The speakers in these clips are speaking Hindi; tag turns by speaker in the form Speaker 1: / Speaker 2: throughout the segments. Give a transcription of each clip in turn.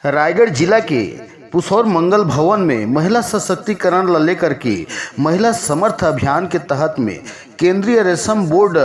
Speaker 1: रायगढ़ जिला के पुसौर मंगल भवन में महिला सशक्तिकरण ल लेकर के महिला समर्थ अभियान के तहत में केंद्रीय रेशम बोर्ड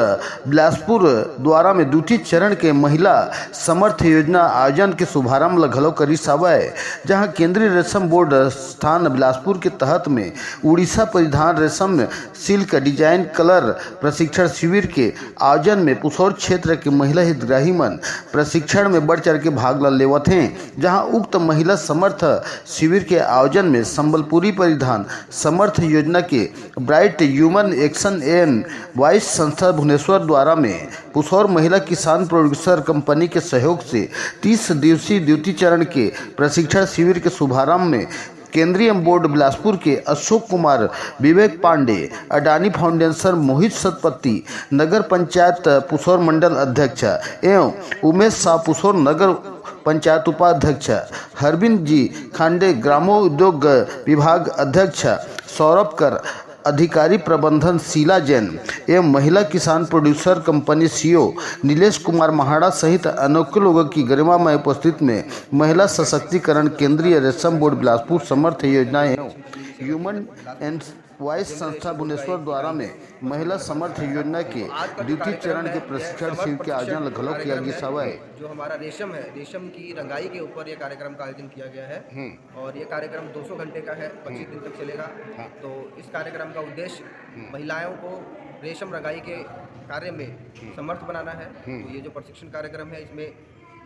Speaker 1: बिलासपुर द्वारा में द्वितीय चरण के महिला समर्थ योजना आयोजन के शुभारंभ लघलो करी सावय, जहां केंद्रीय रेशम बोर्ड स्थान बिलासपुर के तहत में उड़ीसा परिधान रेशम सिल्क डिजाइन कलर प्रशिक्षण शिविर के आयोजन में पुसौर क्षेत्र के महिला हितग्राही मन प्रशिक्षण में बढ़ चढ़ के भाग लेवत हैं। जहां उक्त महिला समर्थ शिविर के आयोजन में संबलपुरी परिधान समर्थ योजना के bright human action and vice संस्था भुवनेश्वर द्वारा में पुसौर महिला किसान प्रोड्यूसर कंपनी के सहयोग से 30 दिवसीय द्वितीय चरण के प्रशिक्षण शिविर के शुभारंभ में केंद्रीय बोर्ड बिलासपुर के अशोक कुमार, विवेक पांडे, अडानी फाउंडेशन मोहित सतपति, नगर पंचायत पुसौर मंडल अध्यक्ष एवं उमेश शाह पुसौर नगर पंचायत उपाध्यक्ष, हरबिंद जी खांडे ग्रामोद्योग विभाग अध्यक्ष, सौरभ कर अधिकारी प्रबंधन शीला जैन एवं महिला किसान producer company CEO Nilesh Kumar MHADA सहित अनेकों लोगों की गरिमामय उपस्थिति में महिला सशक्तिकरण केंद्रीय रेशम बोर्ड बिलासपुर समर्थ योजना एवं ह्यूमन एंड वाइस संस्था भुवनेश्वर द्वारा में महिला समर्थ योजना के द्वितीय चरण के प्रशिक्षण शिविर के आयोजन लखनऊ किया गया सवय।
Speaker 2: जो हमारा रेशम है, रेशम की रंगाई के ऊपर ये कार्यक्रम का आयोजन किया गया है और ये कार्यक्रम 200 घंटे का है, 25 दिन तक चलेगा। तो इस कार्यक्रम का उद्देश्य महिलाओं को रेशम रंगाई के कार्य में समर्थ बनाना है। तो ये जो प्रशिक्षण कार्यक्रम है इसमें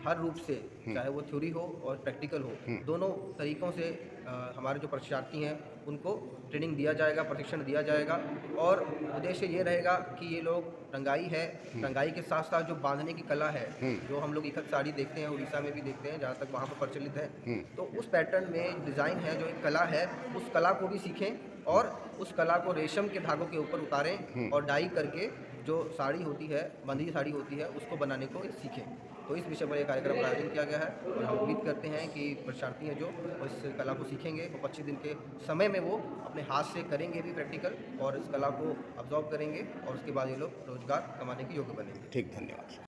Speaker 2: हर रूप से, चाहे वो थ्योरी हो और प्रैक्टिकल हो, दोनों तरीक़ों से हमारे जो प्रशिक्षार्थी हैं उनको ट्रेनिंग दिया जाएगा, प्रशिक्षण दिया जाएगा। और उद्देश्य ये रहेगा कि ये लोग रंगाई है, रंगाई के साथ साथ जो बांधने की कला है, जो हम लोग इकत साड़ी देखते हैं, उड़ीसा में भी देखते हैं, जहाँ तक वहाँ पर प्रचलित है, तो उस पैटर्न में डिज़ाइन है, जो एक कला है, उस कला को भी सीखें और उस कला को रेशम के धागों के ऊपर उतारें और डाई करके जो साड़ी होती है, बंधी साड़ी होती है, उसको बनाने को सीखें। तो इस विषय पर यह कार्यक्रम का आयोजन किया गया है और हम उम्मीद करते हैं कि प्रशिक्षार्थी हैं जो इस कला को सीखेंगे और 25 दिन के समय में वो अपने हाथ से करेंगे भी प्रैक्टिकल और इस कला को ऑब्जर्व करेंगे और उसके बाद ये लोग रोजगार कमाने के योग्य बनेंगे।
Speaker 1: ठीक, धन्यवाद।